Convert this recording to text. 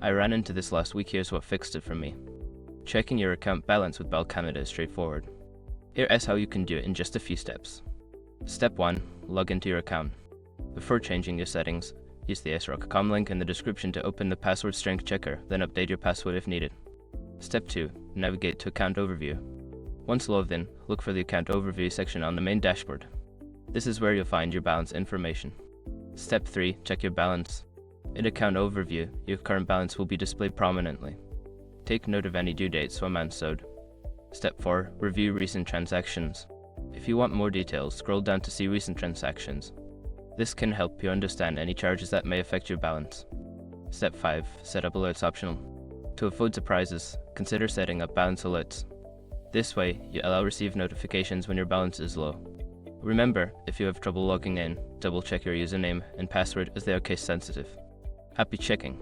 I ran into this last week. Here's what fixed it for me. Checking your account balance with Bell Canada is straightforward. Here is how you can do it in just a few steps. Step 1. Log into your account. Before changing your settings, use the srock.com link in the description to open the password strength checker, then update your password if needed. Step 2. Navigate to Account Overview. Once logged in, look for the Account Overview section on the main dashboard. This is where you'll find your balance information. Step 3. Check your balance. In Account Overview, your current balance will be displayed prominently. Take note of any due dates or amounts owed. Step 4. Review recent transactions. If you want more details, scroll down to see recent transactions. This can help you understand any charges that may affect your balance. Step 5. Set up alerts optional. To avoid surprises, consider setting up balance alerts. This way, you allow receive notifications when your balance is low. Remember, if you have trouble logging in, double check your username and password as they are case sensitive. Happy checking!